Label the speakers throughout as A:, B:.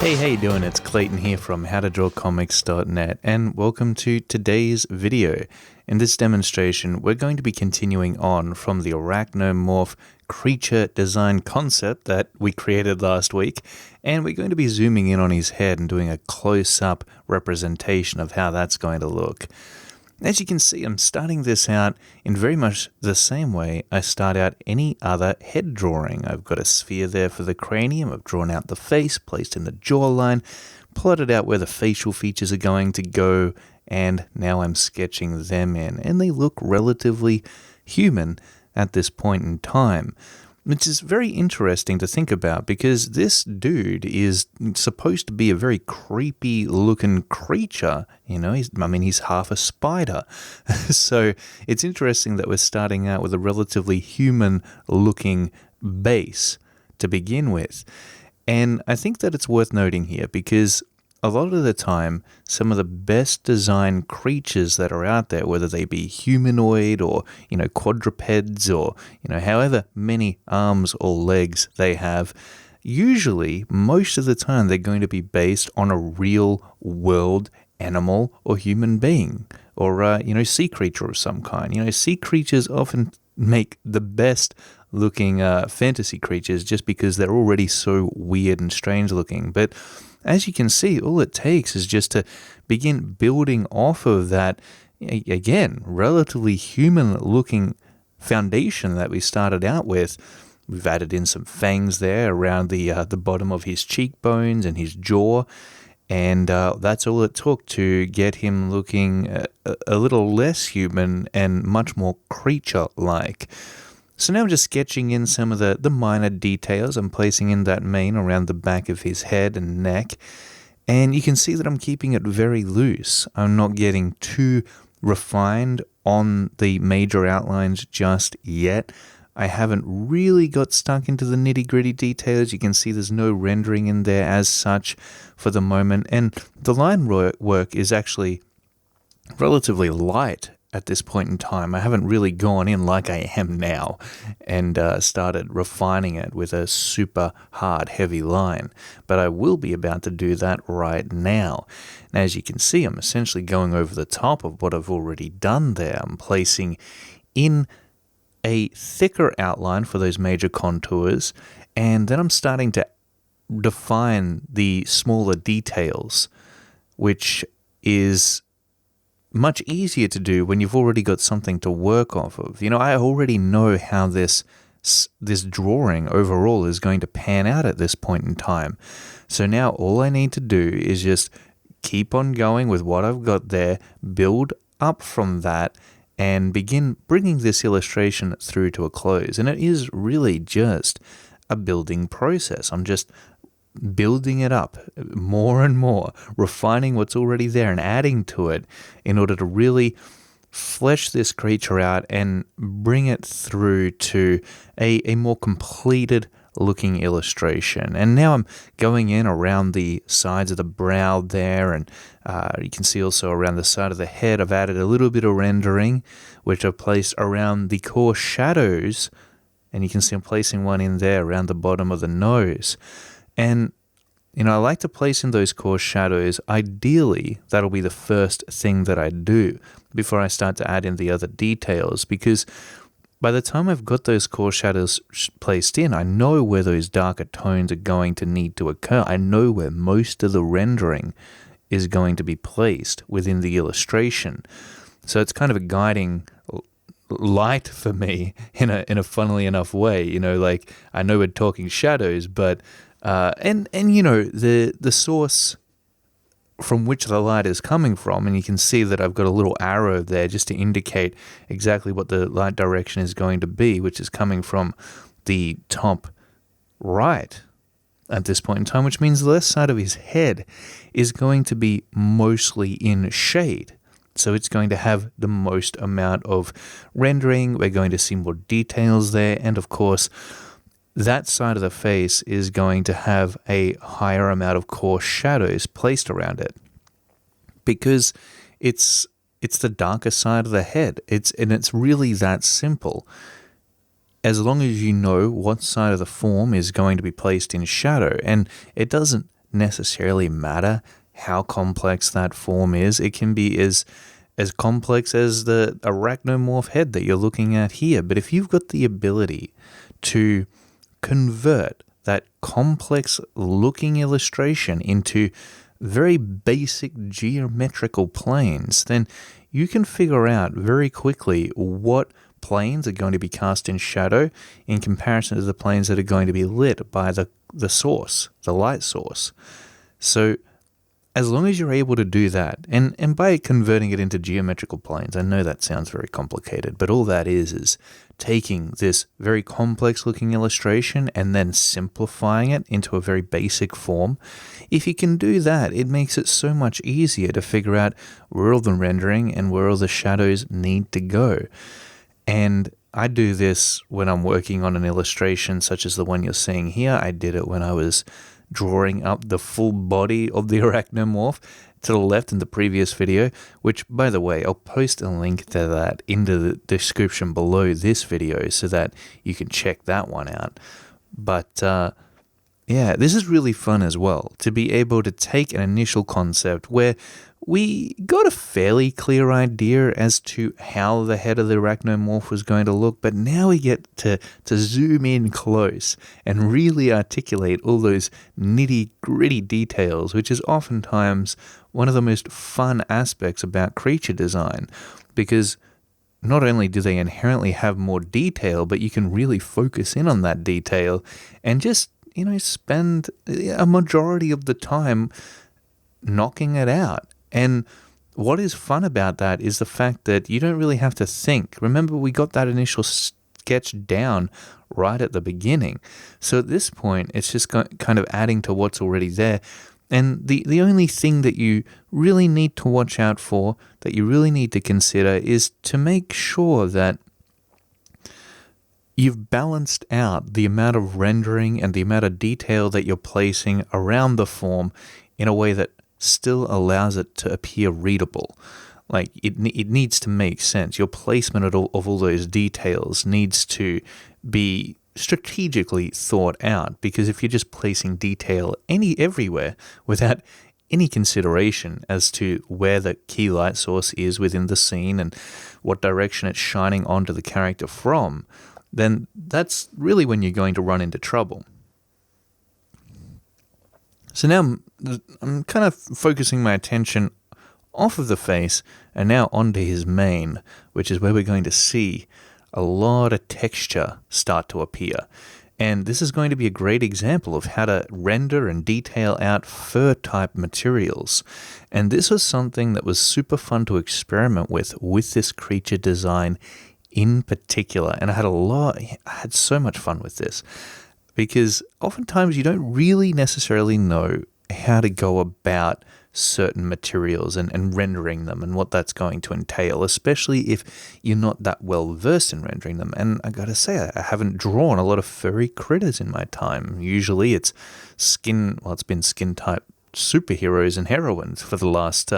A: Hey, how you doing? It's Clayton here from howtodrawcomics.net, and welcome to today's video. In this demonstration, we're going to be continuing on from the Arachnomorph creature design concept that we created last week, and we're going to be zooming in on his head and doing a close-up representation of how that's going to look. As you can see, I'm starting this out in very much the same way I start out any other head drawing. I've got a sphere there for the cranium, I've drawn out the face, placed in the jawline, plotted out where the facial features are going to go, and now I'm sketching them in. And they look relatively human at this point in time, which is very interesting to think about because this dude is supposed to be a very creepy looking creature. You know, he's half a spider. So it's interesting that we're starting out with a relatively human looking base to begin with. And I think that it's worth noting here because a lot of the time, some of the best designed creatures that are out there, whether they be humanoid or, quadrupeds or, however many arms or legs they have, usually, most of the time, they're going to be based on a real world animal or human being or, sea creature of some kind. Sea creatures often make the best looking fantasy creatures just because they're already so weird and strange looking. But as you can see, all it takes is just to begin building off of that, again, relatively human-looking foundation that we started out with. We've added in some fangs there around the bottom of his cheekbones and his jaw, and that's all it took to get him looking a little less human and much more creature-like. So now I'm just sketching in some of the minor details. I'm placing in that mane around the back of his head and neck. And you can see that I'm keeping it very loose. I'm not getting too refined on the major outlines just yet. I haven't really got stuck into the nitty-gritty details. You can see there's no rendering in there as such for the moment. And the line work is actually relatively light at this point in time. I haven't really gone in like I am now and started refining it with a super hard, heavy line. But I will be about to do that right now. Now, as you can see, I'm essentially going over the top of what I've already done there. I'm placing in a thicker outline for those major contours, and then I'm starting to define the smaller details, which is much easier to do when you've already got something to work off of. I already know how this drawing overall is going to pan out at this point in time. So now all I need to do is just keep on going with what I've got there, build up from that, and begin bringing this illustration through to a close. And it is really just a building process. I'm just building it up more and more, refining what's already there and adding to it in order to really flesh this creature out and bring it through to a more completed looking illustration. And now I'm going in around the sides of the brow there, and you can see also around the side of the head I've added a little bit of rendering, which I've placed around the core shadows, and you can see I'm placing one in there around the bottom of the nose. And, I like to place in those core shadows. Ideally, that'll be the first thing that I do before I start to add in the other details, because by the time I've got those core shadows placed in, I know where those darker tones are going to need to occur. I know where most of the rendering is going to be placed within the illustration. So it's kind of a guiding light for me in a funnily enough way. Like I know we're talking shadows, but the source from which the light is coming from, and you can see that I've got a little arrow there just to indicate exactly what the light direction is going to be, which is coming from the top right at this point in time, which means the left side of his head is going to be mostly in shade. So it's going to have the most amount of rendering. We're going to see more details there, and of course, that side of the face is going to have a higher amount of core shadows placed around it because it's the darker side of the head. It's really that simple. As long as you know what side of the form is going to be placed in shadow, and it doesn't necessarily matter how complex that form is. It can be as complex as the arachnomorph head that you're looking at here. But if you've got the ability to convert that complex looking illustration into very basic geometrical planes, then you can figure out very quickly what planes are going to be cast in shadow in comparison to the planes that are going to be lit by the source, the light source. So as long as you're able to do that, and by converting it into geometrical planes, I know that sounds very complicated, but all that is taking this very complex looking illustration and then simplifying it into a very basic form. If you can do that, it makes it so much easier to figure out where all the rendering and where all the shadows need to go. And I do this when I'm working on an illustration such as the one you're seeing here. I did it when I was drawing up the full body of the arachnomorph to the left in the previous video, which, by the way, I'll post a link to that into the description below this video so that you can check that one out. But yeah, this is really fun as well, to be able to take an initial concept where we got a fairly clear idea as to how the head of the arachnomorph was going to look, but now we get to zoom in close and really articulate all those nitty-gritty details, which is oftentimes one of the most fun aspects about creature design, because not only do they inherently have more detail, but you can really focus in on that detail and just, spend a majority of the time knocking it out. And what is fun about that is the fact that you don't really have to think. Remember, we got that initial sketch down right at the beginning. So at this point, it's just kind of adding to what's already there. And the only thing that you really need to watch out for, that you really need to consider, is to make sure that you've balanced out the amount of rendering and the amount of detail that you're placing around the form in a way that still allows it to appear readable. Like, it needs to make sense. Your placement of all those details needs to be strategically thought out, because if you're just placing detail everywhere without any consideration as to where the key light source is within the scene and what direction it's shining onto the character from, then that's really when you're going to run into trouble. So now I'm kind of focusing my attention off of the face and now onto his mane, which is where we're going to see a lot of texture start to appear. And this is going to be a great example of how to render and detail out fur-type materials. And this was something that was super fun to experiment with this creature design in particular. And I had so much fun with this, because oftentimes you don't really necessarily know how to go about certain materials and rendering them and what that's going to entail, especially if you're not that well versed in rendering them. And I gotta say, I haven't drawn a lot of furry critters in my time. Usually it's been skin type superheroes and heroines for the last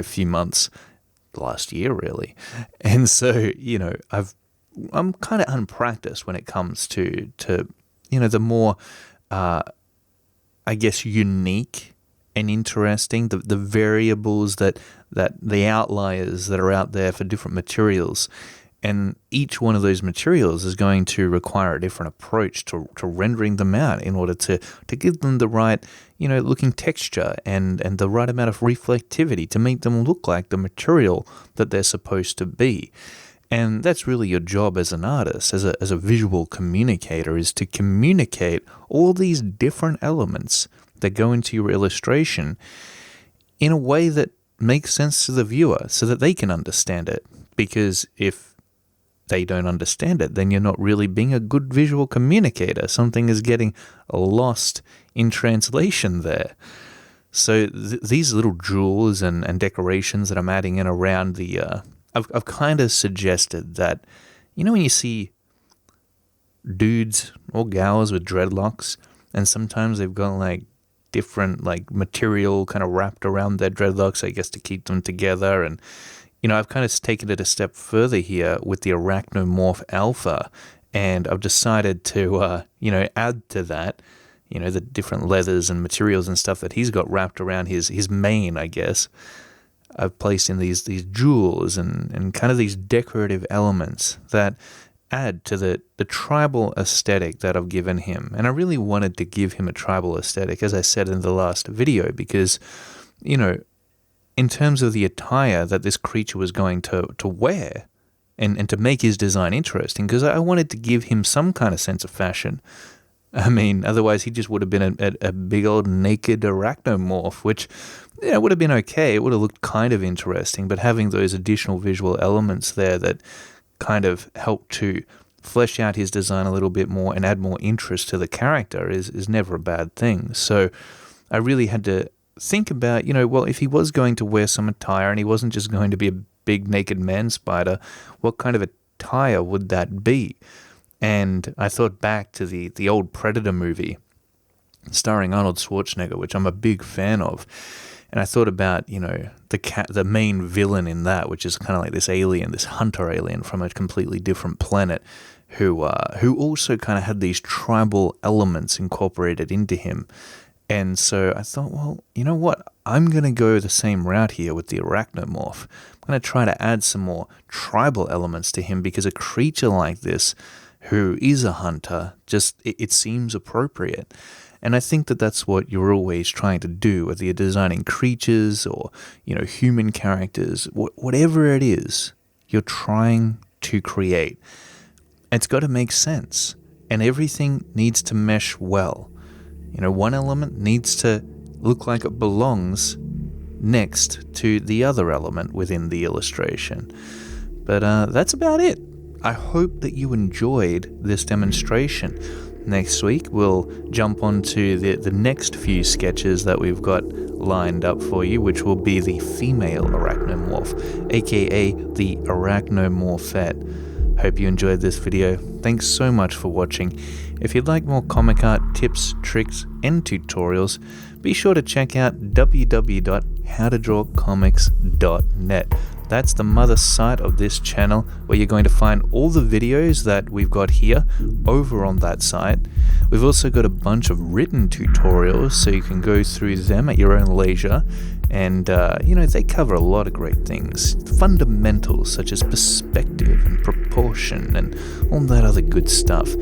A: few months, the last year really. And so I'm kind of unpracticed when it comes to the more unique and interesting, the variables that the outliers that are out there for different materials. And each one of those materials is going to require a different approach to rendering them out in order to give them the right, looking texture and the right amount of reflectivity to make them look like the material that they're supposed to be. And that's really your job as an artist, as a visual communicator, is to communicate all these different elements that go into your illustration in a way that makes sense to the viewer so that they can understand it. Because if they don't understand it, then you're not really being a good visual communicator. Something is getting lost in translation there. So these little jewels and decorations that I'm adding in around the... I've kind of suggested that, when you see dudes or gals with dreadlocks, and sometimes they've got different material kind of wrapped around their dreadlocks, I guess, to keep them together. And, I've kind of taken it a step further here with the Arachnomorph Alpha, and I've decided to, add to that the different leathers and materials and stuff that he's got wrapped around his mane, I guess. I've placed in these jewels and kind of these decorative elements that add to the tribal aesthetic that I've given him. And I really wanted to give him a tribal aesthetic, as I said in the last video, because, in terms of the attire that this creature was going to wear and to make his design interesting, because I wanted to give him some kind of sense of fashion. I mean, otherwise he just would have been a big old naked arachnomorph, which would have been okay. It would have looked kind of interesting, but having those additional visual elements there that kind of help to flesh out his design a little bit more and add more interest to the character is never a bad thing. So I really had to think about, well, if he was going to wear some attire and he wasn't just going to be a big naked man spider, what kind of attire would that be? And I thought back to the old Predator movie starring Arnold Schwarzenegger, which I'm a big fan of. And I thought about, the main villain in that, which is kind of like this alien, this hunter alien from a completely different planet, who also kind of had these tribal elements incorporated into him. And so I thought, well, you know what? I'm going to go the same route here with the Arachnomorph. I'm going to try to add some more tribal elements to him, because a creature like this, who is a hunter, just it seems appropriate. And I think that that's what you're always trying to do, whether you're designing creatures or, human characters, whatever it is you're trying to create. It's got to make sense, and everything needs to mesh well. One element needs to look like it belongs next to the other element within the illustration. But that's about it. I hope that you enjoyed this demonstration. Next week, we'll jump onto the next few sketches that we've got lined up for you, which will be the female arachnomorph, aka the Arachnomorphette. Hope you enjoyed this video. Thanks so much for watching. If you'd like more comic art tips, tricks, and tutorials, be sure to check out www.howtodrawcomics.net. That's the mother site of this channel, where you're going to find all the videos that we've got here over on that site. We've also got a bunch of written tutorials, so you can go through them at your own leisure. And, they cover a lot of great things. Fundamentals such as perspective and proportion and all that other good stuff.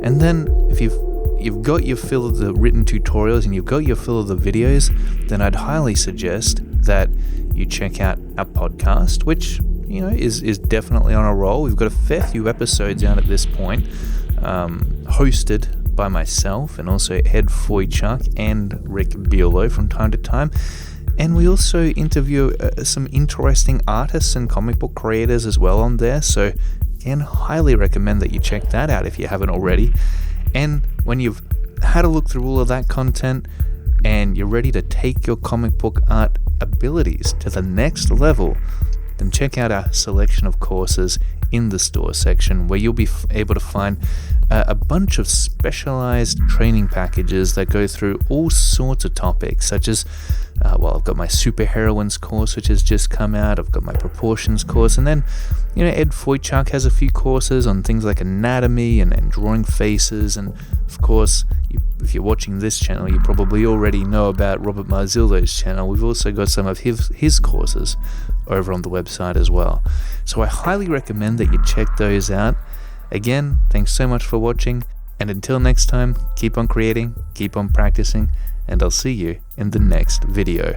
A: And then if you've got your fill of the written tutorials and you've got your fill of the videos, then I'd highly suggest that you check out our podcast, which, is definitely on a roll. We've got a fair few episodes out at this point, hosted by myself and also Ed Foychuk and Rick Buelow from time to time. And we also interview some interesting artists and comic book creators as well on there. So, again, highly recommend that you check that out if you haven't already. And when you've had a look through all of that content and you're ready to take your comic book art abilities to the next level, then check out our selection of courses in the store section, where you'll be able to find a bunch of specialized training packages that go through all sorts of topics, such as I've got my superheroines course, which has just come out. I've got my proportions course, and then Ed Foychuk has a few courses on things like anatomy and drawing faces. And of course, if you're watching this channel, you probably already know about Robert Marzillo's channel. We've also got some of his courses over on the website as well. So I highly recommend that you check those out. Again, thanks so much for watching, and until next time, keep on creating, keep on practicing, and I'll see you in the next video.